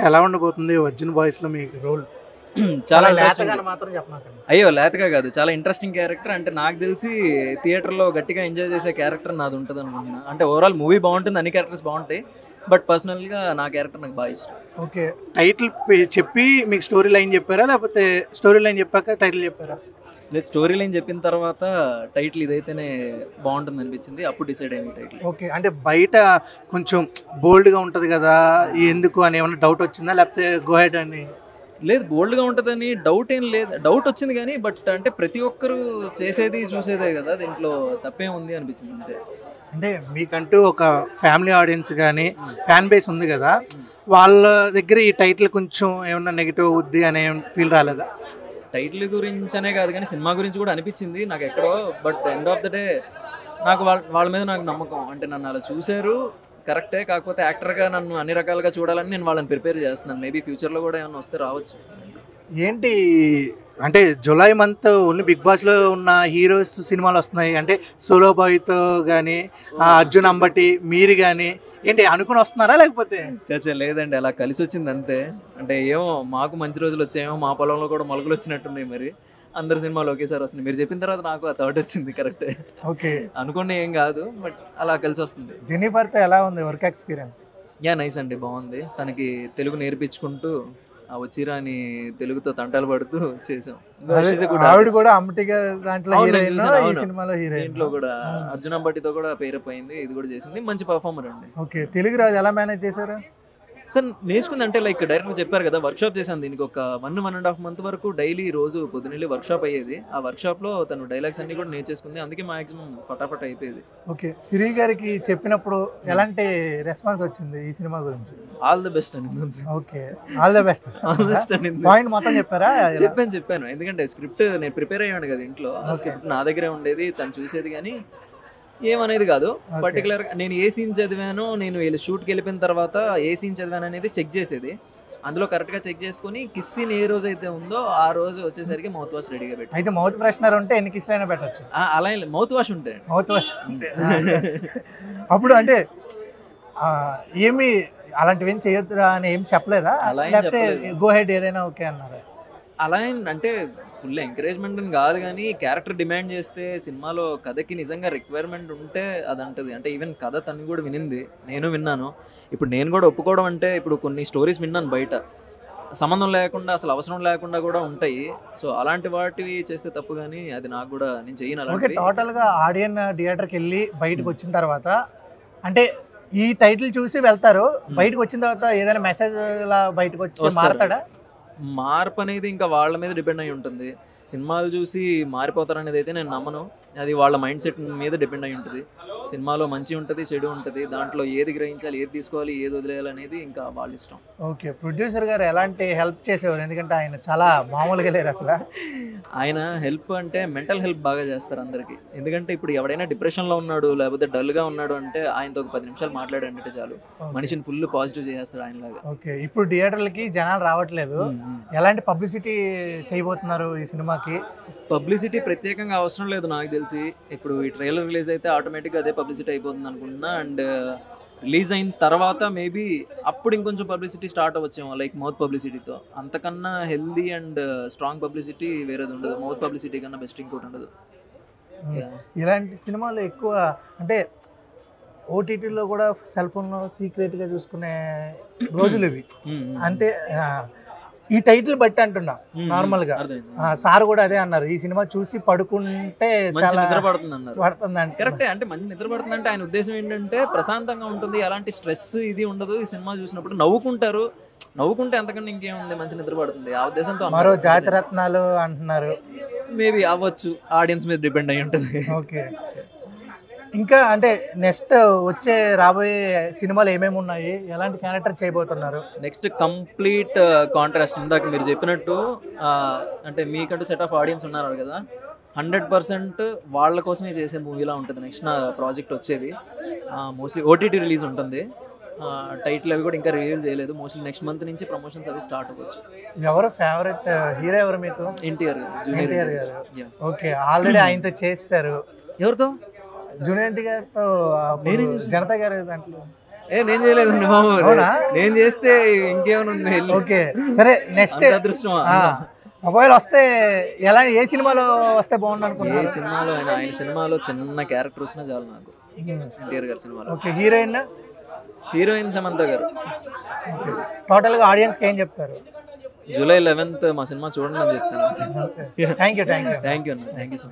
ఎలా ఉండబోతుంది 'అర్జున్ బాయ్స్'లో మీకు రోల్? చాలా లేతగా మాత్రం చెప్పమాకండి. అయ్యో లేతగా కాదు, చాలా ఇంట్రెస్టింగ్ క్యారెక్టర్. అంటే నాకు తెలిసి థియేటర్లో గట్టిగా ఎంజాయ్ చేసే క్యారెక్టర్ నాది ఉంటుంది అనుకుంటున్నా. అంటే ఓవరాల్ మూవీ బాగుంటుంది, అన్ని క్యారెక్టర్స్ బాగుంటాయి, బట్ పర్సనల్గా నా క్యారెక్టర్ నాకు బాగా ఇష్టం. ఓకే, టైటిల్ చెప్పి మీకు స్టోరీ లైన్ చెప్పారా, లేకపోతే స్టోరీ లైన్ చెప్పాక టైటిల్ చెప్పారా? లేదు, స్టోరీ లైన్ చెప్పిన తర్వాత టైటిల్ ఇదైతేనే బాగుంటుంది అనిపించింది, అప్పుడు డిసైడ్ అయింది టైటిల్. ఓకే, అంటే బయట కొంచెం బోల్డ్గా ఉంటుంది కదా, ఎందుకు అని ఏమన్నా డౌట్ వచ్చిందా, లేకపోతే గో హెడ్ అని? లేదు, బోల్డ్గా ఉంటుందని డౌట్ ఏం లేదు, డౌట్ వచ్చింది కానీ బట్ అంటే ప్రతి ఒక్కరు చేసేది చూసేదే కదా, దీంట్లో తప్పేం ఉంది అనిపించింది అంతే. అంటే మీకంటూ ఒక ఫ్యామిలీ ఆడియన్స్ కానీ ఫ్యాన్ బేస్ ఉంది కదా, వాళ్ళ దగ్గర ఈ టైటిల్ కొంచెం ఏమన్నా నెగిటివ్ అవుద్ది అనే ఫీల్ రాలేదా? టైటిల్ గురించి అనే కాదు కానీ సినిమా గురించి కూడా అనిపించింది నాకు ఎక్కడో, but end of the day నాకు వాళ్ళ మీద నాకు నమ్మకం. అంటే నన్ను అలా చూశారు కరెక్టే, కాకపోతే యాక్టర్గా నన్ను అన్ని రకాలుగా చూడాలని నేను వాళ్ళని ప్రిపేర్ చేస్తున్నాను. మేబీ ఫ్యూచర్లో కూడా ఏమైనా వస్తే రావచ్చు. ఏంటి అంటే జూలై మంత్ ఓన్లీ బిగ్ బాస్లో ఉన్న హీరోస్ సినిమాలు వస్తున్నాయి, అంటే సోలో బాయ్తో కానీ అర్జున్ అంబటి మీరు కానీ ఏంటి అనుకుని వస్తున్నారా, లేకపోతే? చచ్చా లేదండి, అలా కలిసి వచ్చింది అంతే. అంటే ఏమో మాకు మంచి రోజులు వచ్చాయేమో, మా పొలంలో కూడా మొలకలు వచ్చినట్టున్నాయి, మరి అందరు సినిమాలు ఒకేసారి వస్తుంది. మీరు చెప్పిన తర్వాత నాకు ఆ థాట్ వచ్చింది, కరెక్టే. ఓకే, అనుకునే ఏం కాదు, బట్ అలా కలిసి వస్తుంది. జెన్నిఫర్తో ఎలా ఉంది వర్క్ ఎక్స్పీరియన్స్? యా నైస్ అండి, బాగుంది. తనకి తెలుగు నేర్పించుకుంటూ ఆ వచ్చిరాని తెలుగుతో తంటాలు పడుతూ చేసాం. ఆవిడ కూడా అమ్మటిగా దాంట్లో హీరోయిన్, ఈ సినిమాలో హీరోయిన్. దీంట్లో కూడా అర్జున్ అంబటితో కూడా పేరప్ అయింది, ఇది కూడా చేసింది. మంచి పర్ఫార్మర్ అండి. ఓకే, తెలుగు రాజు ఎలా మేనేజ్ చేశారు? తను నేర్చుకుంది అంటే లైక్ డైరెక్టర్ చెప్పారు కదా, వర్క్షాప్ చేశాను దీనికి ఒక 1.5 month వరకు డైలీ రోజు పొద్దున్నెళ్ళి వర్క్షాప్ అయ్యేది. ఆ వర్క్షాప్లో తను డైలాగ్స్ అన్ని కూడా నేర్చేసుకుంది, అందుకే మాక్సిమం ఫటాఫట్ అయిపోయేది. ఓకే, సిరి గారికి చెప్పినప్పుడు ఎలాంటి రెస్పాన్స్ వచ్చింది ఈ సినిమా గురించి? ఆల్ ది బెస్ట్ అని. Okay, all the best. All the best అని పాయింట్ మొత్తం చెప్పారా? చెప్పాను, ఎందుకంటే స్క్రిప్ట్ నేను ప్రిపేర్ అయ్యాను కదా ఇంట్లో, స్క్రిప్ట్ నా దగ్గరే ఉండేది, తను చూసేది కానీ ఏమనేది కాదు. పర్టికులర్గా నేను ఏ సీన్ చదివానో, నేను షూట్కి వెళ్ళిపోయిన తర్వాత ఏ సీన్ చదివాను అనేది చెక్ చేసేది. అందులో కరెక్ట్గా చెక్ చేసుకుని కిస్ సీన్ ఏ రోజు అయితే ఉందో ఆ రోజు వచ్చేసరికి మౌత్ వాష్ రెడీగా పెట్టి. అయితే మౌత్ ఫ్రెషనర్ ఉంటే ఎన్ని కిస్ అయినా పెట్టచ్చు? అలా మౌత్ వాష్ ఉంటే అప్పుడు అంటే ఏమి అలాంటివి ఏం చేయొద్దురా అని ఏం చెప్పలేదా, లేకపోతే గో హెడ్ ఏదైనా ఓకే అన్నారా? అలా అంటే ఫుల్ ఎంకరేజ్మెంట్ అని కాదు కానీ, క్యారెక్టర్ డిమాండ్ చేస్తే సినిమాలో కథకి నిజంగా రిక్వైర్మెంట్ ఉంటే అది అంటది. అంటే ఈవెన్ కథ తను కూడా వినింది, నేను విన్నాను. ఇప్పుడు నేను కూడా ఒప్పుకోవడం అంటే, ఇప్పుడు కొన్ని స్టోరీస్ విన్నాను బయట, సంబంధం లేకుండా అసలు అవసరం లేకుండా కూడా ఉంటాయి. సో అలాంటి వాటివి చేస్తే తప్పు, కానీ అది నాకు కూడా నేను చేయను అలాంటివి. టోటల్గా ఆడియన్ థియేటర్కి వెళ్ళి బయటకు వచ్చిన తర్వాత అంటే ఈ టైటిల్ చూసి వెళ్తారు, బయటకు వచ్చిన తర్వాత ఏదైనా మెసేజ్ లా బయటకు వచ్చి మారతాడా? మార్పు అనేది ఇంకా వాళ్ళ మీద డిపెండ్ అయి ఉంటుంది. సినిమాలు చూసి మారిపోతారనేది అయితే నేను నమ్మను, అది వాళ్ళ మైండ్ సెట్ మీద డిపెండ్ అయి ఉంటుంది. సినిమాలో మంచి ఉంటుంది, చెడు ఉంటుంది, దాంట్లో ఏది గ్రహించాలి, ఏది తీసుకోవాలి, ఏది వదిలేయాలి అనేది ఇంకా వాళ్ళ ఇష్టం. ఓకే, ప్రొడ్యూసర్ గారు ఎలాంటి హెల్ప్ చేసేవారు? ఎందుకంటే ఆయన చాలా మామూలుగా లేరు అసలు. ఆయన హెల్ప్ అంటే మెంటల్ హెల్ప్ బాగా చేస్తారు అందరికీ. ఎందుకంటే ఇప్పుడు ఎవడైనా డిప్రెషన్లో ఉన్నాడు, లేకపోతే డల్గా ఉన్నాడు అంటే ఆయనతో ఒక 10 నిమిషాలు మాట్లాడంటే చాలు, మనిషిని ఫుల్ పాజిటివ్ చేసేస్తాడు ఆయనలాగా. ఓకే, ఇప్పుడు థియేటర్లకి జనాలు రావట్లేదు, ఎలాంటి పబ్లిసిటీ చేయబోతున్నారు ఈ సినిమాకి? పబ్లిసిటీ ప్రత్యేకంగా అవసరం లేదు నాకు తెలిసి. ఇప్పుడు ఈ ట్రైలర్ రిలీజ్ అయితే ఆటోమేటిక్గా అదే పబ్లిసిటీ అయిపోతుంది అనుకుంటున్నా. అండ్ రిలీజ్ అయిన తర్వాత మేబీ అప్పుడు ఇంకొంచెం పబ్లిసిటీ స్టార్ట్ అవ్వచ్చేమో, లైక్ మౌత్ పబ్లిసిటీతో. అంతకన్నా హెల్దీ అండ్ స్ట్రాంగ్ పబ్లిసిటీ వేరేది ఉండదు, మౌత్ పబ్లిసిటీ కన్నా బెస్ట్ ఇంకోటి ఉండదు. ఇలాంటి సినిమాలు ఎక్కువ అంటే ఓటీటీలో కూడా సెల్ ఫోన్లో సీక్రెట్గా చూసుకునే రోజులు ఇవి. అంటే ఈ టైటిల్ బట్టి అంటున్నా, నార్మల్గా సార్ కూడా అదే అన్నారు, ఈ సినిమా చూసి పడుకుంటే నిద్ర పడుతుంది అన్నారు. పడుతుంది కరెక్టే, అంటే మంచి నిద్ర పడుతుంది అంటే ఆయన ఉద్దేశం ఏంటంటే ప్రశాంతంగా ఉంటుంది, ఎలాంటి స్ట్రెస్ ఇది ఉండదు. ఈ సినిమా చూసినప్పుడు నవ్వుకుంటారు, నవ్వుకుంటే అంతకన్నా ఇంకేముంది, మంచి నిద్ర పడుతుంది, ఆ ఉద్దేశంతో. మరో జాతిరత్నాలు అంటున్నారు, మేబీ అవ్వచ్చు, ఆడియన్స్ మీద డిపెండ్ అయి ఉంటుంది. ఓకే, ఇంకా అంటే నెక్స్ట్ వచ్చే రాబోయే సినిమాలు ఏమేమి ఉన్నాయి, ఎలాంటి క్యారెక్టర్ చేయబోతున్నారు? నెక్స్ట్ కంప్లీట్ కాంట్రాస్ట్, ఇందాక మీరు చెప్పినట్టు అంటే మీకంటూ సెట్ ఆఫ్ ఆడియన్స్ ఉన్నారు కదా, 100% వాళ్ళ కోసమే చేసే మూవీలా ఉంటుంది నెక్స్ట్ నా ప్రాజెక్ట్ వచ్చేది. మోస్ట్లీ ఓటీటీ రిలీజ్ ఉంటుంది, టైటిల్ అవి కూడా ఇంకా రివీల్ చేయలేదు. మోస్ట్లీ నెక్స్ట్ మంత్ నుంచి ప్రమోషన్స్ అవి స్టార్ట్ అవ్వచ్చు. ఎవరు ఫేవరెట్ హీరో ఎవరు మీకు? ఎన్టీఆర్, జూనియర్ గారు. ఓకే, ఆల్రెడీ ఆయనతో చేస్తారు. ఎవరితో? జూనియర్ ఎన్టీ గారితో, జనతా గారి దాంట్లో. నేను చేయలేదండి బాబు. అవునా? నేను చేస్తే ఇంకేమైనా ఉంది. ఓకే సరే నెక్స్ట్ అంత అదృష్టమా? ఒకవేళ వస్తే ఎలా ఏ సినిమాలో వస్తే బాగుండు ఏ అనుకుంటున్నారు? సినిమాలో అయినా, ఆయన సినిమాలో చిన్న క్యారెక్టర్ వచ్చినా చాలు నాకు. ఎన్టీఆర్ గారి సినిమాలో. ఓకే హీరోయిన్ హీరోయిన్ సమంత గారు. టోటల్గా ఆడియన్స్కి ఏం చెప్తారు? జూలై 11th మా సినిమా చూడండి అని చెప్తాను. థ్యాంక్ యూ థ్యాంక్ యూ అన్న. Thank you so much.